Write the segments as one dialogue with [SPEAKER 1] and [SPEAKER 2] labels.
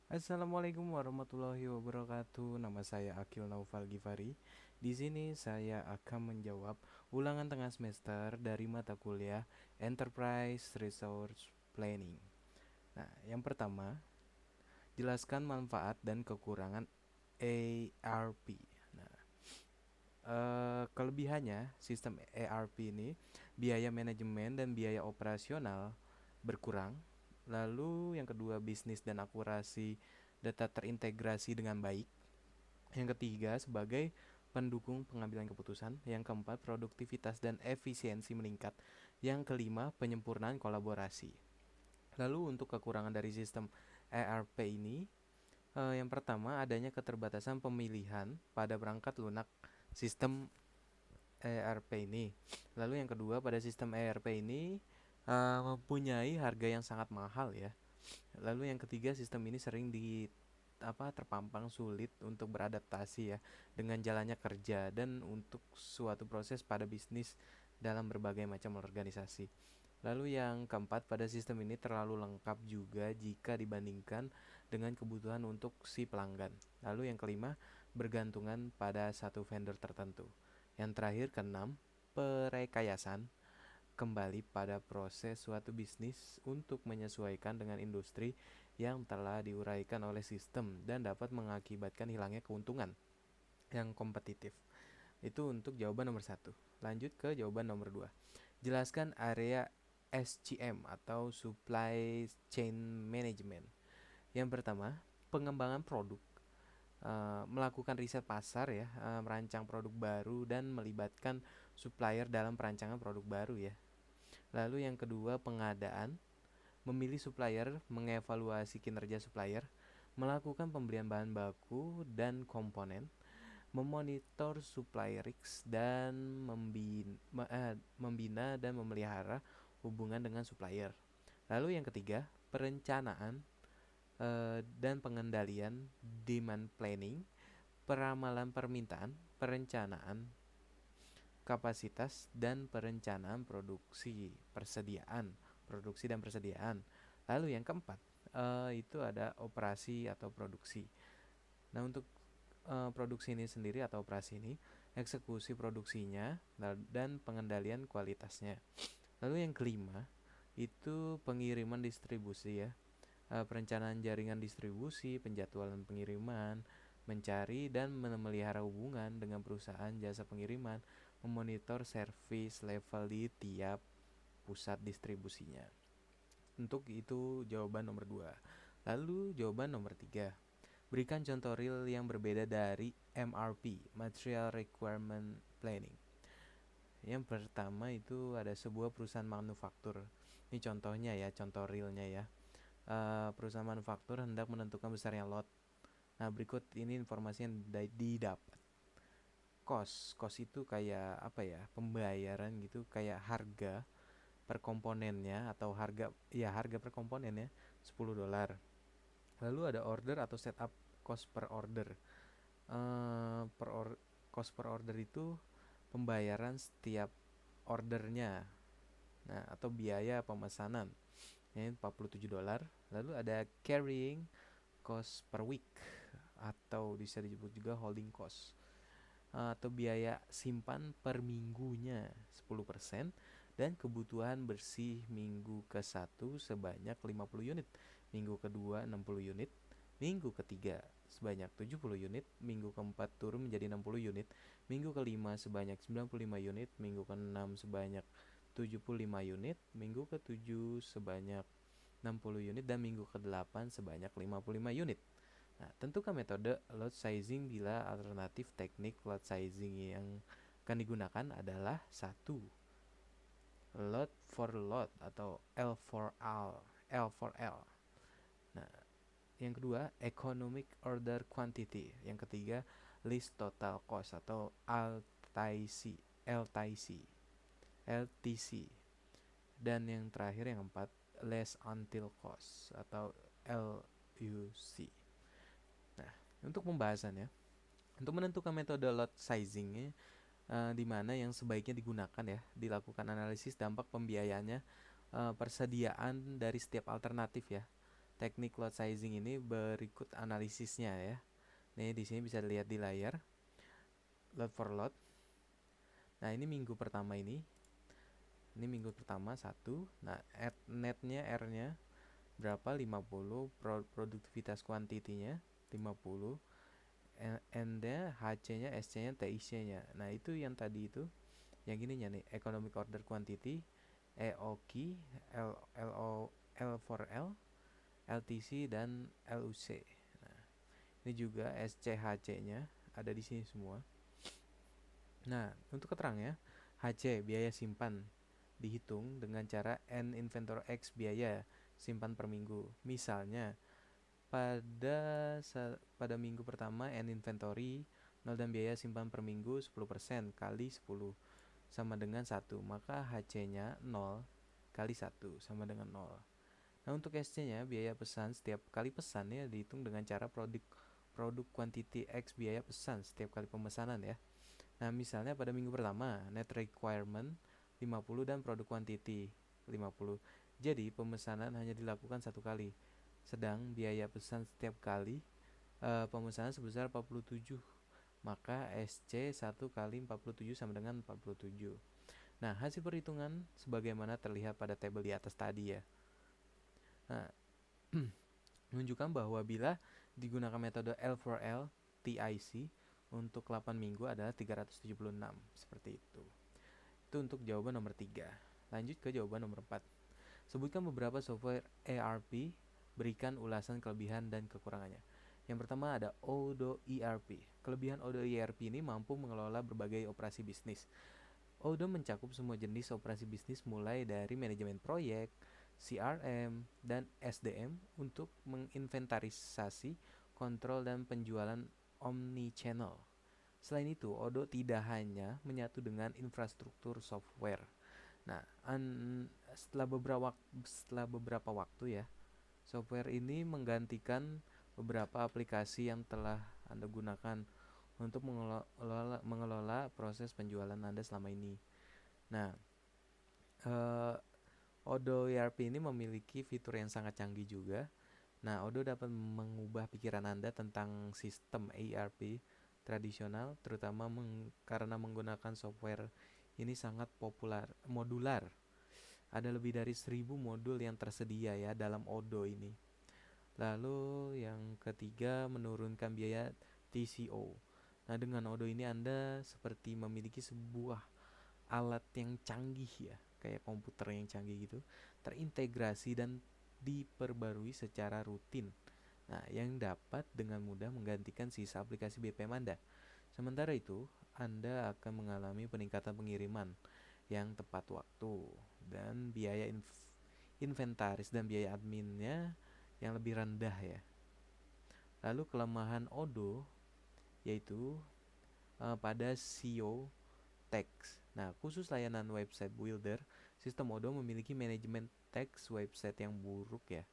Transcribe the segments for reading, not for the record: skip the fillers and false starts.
[SPEAKER 1] Assalamualaikum warahmatullahi wabarakatuh. Nama saya Akil Naufal Gifari. Di sini saya akan menjawab ulangan tengah semester dari mata kuliah Enterprise Resource Planning. Nah, yang pertama, jelaskan manfaat dan kekurangan ARP. Nah, kelebihannya sistem ARP ini biaya manajemen dan biaya operasional berkurang. Lalu yang kedua, bisnis dan akurasi data terintegrasi dengan baik. Yang ketiga, sebagai pendukung pengambilan keputusan. Yang keempat, produktivitas dan efisiensi meningkat. Yang kelima, penyempurnaan kolaborasi. Lalu untuk kekurangan dari sistem ERP ini, yang pertama, adanya keterbatasan pemilihan pada perangkat lunak sistem ERP ini. Lalu yang kedua, pada sistem ERP ini mempunyai harga yang sangat mahal ya. Lalu yang ketiga, sistem ini sering terpampang sulit untuk beradaptasi ya dengan jalannya kerja dan untuk suatu proses pada bisnis dalam berbagai macam organisasi. Lalu yang keempat, pada sistem ini terlalu lengkap juga jika dibandingkan dengan kebutuhan untuk si pelanggan. Lalu yang kelima, bergantungan pada satu vendor tertentu. Yang terakhir, keenam, perekayasan kembali pada proses suatu bisnis untuk menyesuaikan dengan industri yang telah diuraikan oleh sistem dan dapat mengakibatkan hilangnya keuntungan yang kompetitif. Itu untuk jawaban nomor satu. Lanjut ke jawaban nomor dua. Jelaskan area SCM atau Supply Chain Management. Yang pertama, pengembangan produk. Melakukan riset pasar ya, merancang produk baru dan melibatkan supplier dalam perancangan produk baru ya. Lalu yang kedua, pengadaan, memilih supplier, mengevaluasi kinerja supplier, melakukan pembelian bahan baku dan komponen, memonitor supply risk dan membina dan memelihara hubungan dengan supplier. Lalu yang ketiga, perencanaan dan pengendalian, demand planning, peramalan permintaan, perencanaan kapasitas dan perencanaan produksi dan persediaan. Lalu yang keempat, itu ada operasi atau produksi. Nah, untuk produksi ini sendiri atau operasi ini, eksekusi produksinya dan pengendalian kualitasnya. Lalu yang kelima, itu pengiriman distribusi ya. Perencanaan jaringan distribusi, penjadwalan pengiriman, mencari dan memelihara hubungan dengan perusahaan jasa pengiriman, memonitor service level di tiap pusat distribusinya. Untuk itu jawaban nomor 2. Lalu jawaban nomor 3. Berikan contoh real yang berbeda dari MRP, Material Requirement Planning. Yang pertama itu ada sebuah perusahaan manufaktur. Ini contohnya ya, contoh realnya ya. Perusahaan manufaktur hendak menentukan besarnya lot. Nah, berikut ini informasi yang didapat. Cost itu kayak apa ya? Pembayaran gitu, kayak harga per komponennya atau harga per komponennya $10. Lalu ada order atau setup cost per order. Eh, per or, Cost per order itu pembayaran setiap ordernya. Nah, atau biaya pemesanan. Ini $47. Lalu ada carrying cost per week atau bisa disebut juga holding cost, atau biaya simpan per minggunya 10% dan kebutuhan bersih minggu ke-1 sebanyak 50 unit, minggu kedua 60 unit, minggu ketiga sebanyak 70 unit, minggu keempat turun menjadi 60 unit, minggu kelima sebanyak 95 unit, minggu keenam sebanyak 75 unit, minggu ketujuh sebanyak 60 unit, dan minggu ke-8 sebanyak 55 unit. Nah, tentukan metode load sizing bila alternatif teknik load sizing yang akan digunakan adalah satu, load for load atau L4L. Nah, yang kedua, economic order quantity. Yang ketiga, list total cost atau LTC. Dan yang terakhir yang keempat, less until cost atau LUC. Nah, untuk pembahasannya, untuk menentukan metode lot sizingnya, di mana yang sebaiknya digunakan ya, dilakukan analisis dampak pembiayaannya, persediaan dari setiap alternatif ya. teknik lot sizing ini berikut analisisnya ya. Nih di sini bisa dilihat di layar lot for lot. Nah ini minggu pertama ini minggu pertama 1. Nah netnya R-nya berapa? 50. Produktivitas kuantitinya 50. N-nya, HC-nya, SC-nya, TIC-nya. Nah itu yang tadi itu, yang ininya nih, economic order quantity, EOQ, L for L, LTC, dan LUC. Nah, ini juga SCHC-nya ada di sini semua. Nah, untuk keterangannya, HC biaya simpan dihitung dengan cara N inventory X biaya simpan per minggu. Misalnya, pada minggu pertama N inventory 0 dan biaya simpan per minggu 10% kali 10 sama dengan 1, maka HC-nya 0 kali 1 sama dengan 0. Nah, untuk SC-nya biaya pesan setiap kali pesannya dihitung dengan cara produk quantity X biaya pesan setiap kali pemesanan ya. Nah, misalnya pada minggu pertama net requirement 50 dan produk quantity 50. Jadi, pemesanan hanya dilakukan satu kali. Sedang biaya pesan setiap kali pemesanan sebesar 47. Maka SC 1 kali 47 sama dengan 47. Nah, hasil perhitungan sebagaimana terlihat pada tabel di atas tadi ya. Nah, menunjukkan bahwa bila digunakan metode L4L TIC untuk 8 minggu adalah 376. Seperti itu. Itu untuk jawaban nomor 3. Lanjut ke jawaban nomor 4. Sebutkan beberapa software ERP, berikan ulasan kelebihan dan kekurangannya. Yang pertama ada Odoo ERP. Kelebihan Odoo ERP ini mampu mengelola berbagai operasi bisnis. Odoo mencakup semua jenis operasi bisnis mulai dari manajemen proyek, CRM, dan SDM untuk menginventarisasi, kontrol, dan penjualan omnichannel. Selain itu, Odoo tidak hanya menyatu dengan infrastruktur software. Nah, setelah beberapa waktu ya, software ini menggantikan beberapa aplikasi yang telah Anda gunakan untuk mengelola proses penjualan Anda selama ini. Nah, Odoo ERP ini memiliki fitur yang sangat canggih juga. Nah, Odoo dapat mengubah pikiran Anda tentang sistem ERP tradisional, terutama karena menggunakan software ini sangat modular. Ada lebih dari 1000 modul yang tersedia ya dalam Odoo ini. Lalu yang ketiga, menurunkan biaya TCO. Nah, dengan Odoo ini Anda seperti memiliki sebuah alat yang canggih ya, kayak komputer yang canggih gitu, terintegrasi dan diperbarui secara rutin. Nah, yang dapat dengan mudah menggantikan sisa aplikasi BPM Anda. Sementara itu, Anda akan mengalami peningkatan pengiriman yang tepat waktu dan biaya inventaris dan biaya adminnya yang lebih rendah ya. Lalu kelemahan Odoo yaitu pada SEO text. Nah, khusus layanan website builder, sistem Odoo memiliki manajemen teks website yang buruk ya.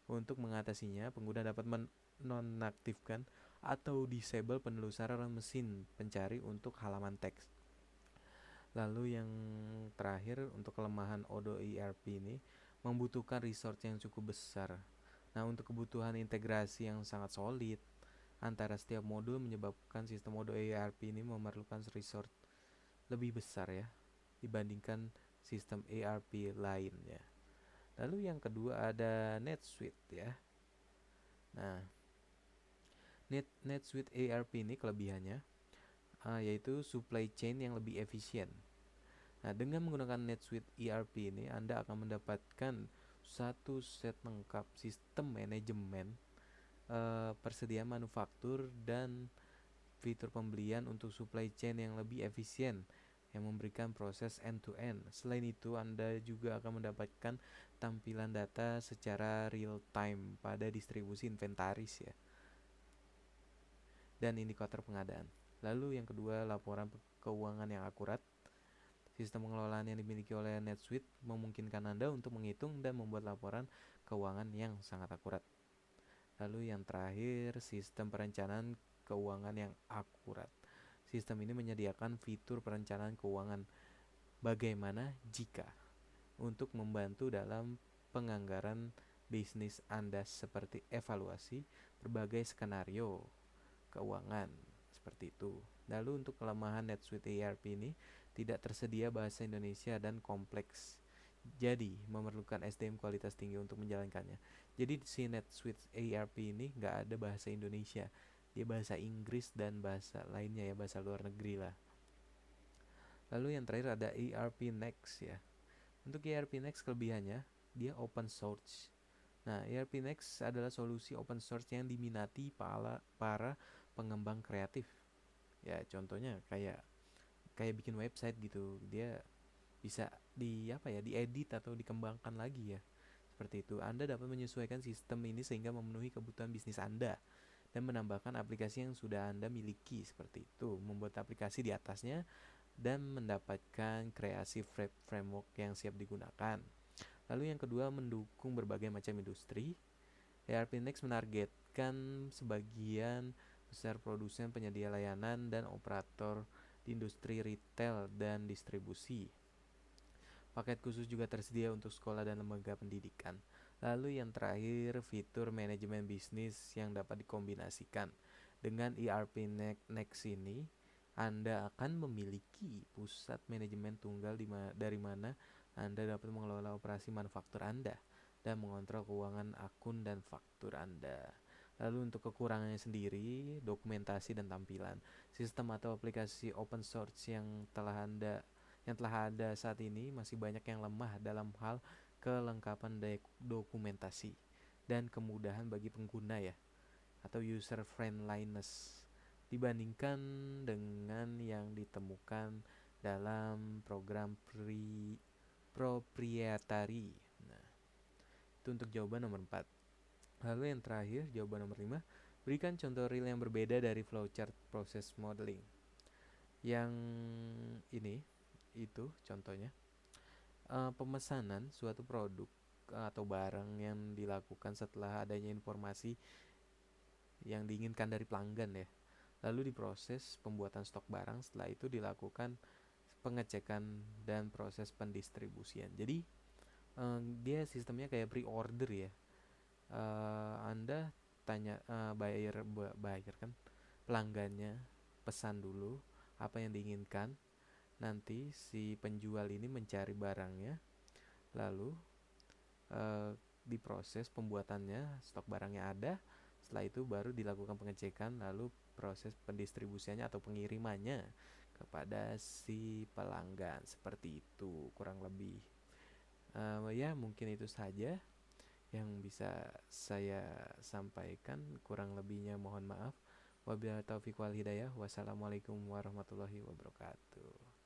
[SPEAKER 1] Untuk mengatasinya, pengguna dapat menonaktifkan atau disable penelusuran mesin pencari untuk halaman teks. Lalu yang terakhir, untuk kelemahan Odoo ERP ini membutuhkan resource yang cukup besar. Nah, untuk kebutuhan integrasi yang sangat solid antara setiap modul menyebabkan sistem Odoo ERP ini memerlukan resource lebih besar ya dibandingkan sistem ERP lainnya. Lalu yang kedua ada NetSuite ya. Nah, NetSuite ERP ini kelebihannya yaitu supply chain yang lebih efisien. Nah, dengan menggunakan NetSuite ERP ini Anda akan mendapatkan satu set lengkap sistem manajemen, persediaan manufaktur, dan fitur pembelian untuk supply chain yang lebih efisien yang memberikan proses end-to-end. Selain itu, Anda juga akan mendapatkan tampilan data secara real time pada distribusi inventaris ya, dan indikator pengadaan. Lalu yang kedua, laporan keuangan yang akurat. Sistem pengelolaan yang dimiliki oleh NetSuite memungkinkan Anda untuk menghitung dan membuat laporan keuangan yang sangat akurat. Lalu yang terakhir, sistem perencanaan keuangan yang akurat. Sistem ini menyediakan fitur perencanaan keuangan bagaimana jika untuk membantu dalam penganggaran bisnis Anda seperti evaluasi berbagai skenario keuangan seperti itu. Lalu untuk kelemahan NetSuite ERP ini tidak tersedia bahasa Indonesia dan kompleks. Jadi memerlukan SDM kualitas tinggi untuk menjalankannya. Jadi si NetSuite ERP ini nggak ada bahasa Indonesia. Dia bahasa Inggris dan bahasa lainnya ya, bahasa luar negeri lah. Lalu yang terakhir ada ERP Next ya. Untuk ERP Next kelebihannya dia open source. Nah, ERP Next adalah solusi open source yang diminati para pengembang kreatif. Ya, contohnya kayak bikin website gitu. Dia bisa diedit atau dikembangkan lagi ya. Seperti itu. Anda dapat menyesuaikan sistem ini sehingga memenuhi kebutuhan bisnis Anda dan menambahkan aplikasi yang sudah Anda miliki seperti itu. Membuat aplikasi di atasnya dan mendapatkan kreasi framework yang siap digunakan. Lalu yang kedua, mendukung berbagai macam industri. ERP Next menargetkan sebagian besar produsen, penyedia layanan, dan operator di industri retail dan distribusi. Paket khusus juga tersedia untuk sekolah dan lembaga pendidikan. Lalu yang terakhir, fitur manajemen bisnis yang dapat dikombinasikan. Dengan ERP Next ini, Anda akan memiliki pusat manajemen tunggal dari mana Anda dapat mengelola operasi manufaktur Anda dan mengontrol keuangan akun dan faktur Anda. Lalu untuk kekurangannya sendiri, dokumentasi dan tampilan. Sistem atau aplikasi open source yang telah ada saat ini masih banyak yang lemah dalam hal kelengkapan dokumentasi dan kemudahan bagi pengguna ya, atau user friendliness dibandingkan dengan yang ditemukan dalam program proprietary. Nah, itu untuk jawaban nomor 4. Lalu yang terakhir, jawaban nomor 5, berikan contoh real yang berbeda dari flowchart process modeling. Yang ini itu contohnya pemesanan suatu produk atau barang yang dilakukan setelah adanya informasi yang diinginkan dari pelanggan ya. Lalu diproses pembuatan stok barang, setelah itu dilakukan pengecekan dan proses pendistribusian. Jadi dia sistemnya kayak pre-order ya. Anda tanya buyer kan, pelanggannya pesan dulu apa yang diinginkan. Nanti si penjual ini mencari barangnya, lalu diproses pembuatannya, stok barangnya ada. Setelah itu baru dilakukan pengecekan, lalu proses pendistribusiannya atau pengirimannya kepada si pelanggan. Seperti itu kurang lebih. Ya mungkin itu saja yang bisa saya sampaikan. Kurang lebihnya mohon maaf. Wabillahi taufiq wal hidayah. Wassalamualaikum warahmatullahi wabarakatuh.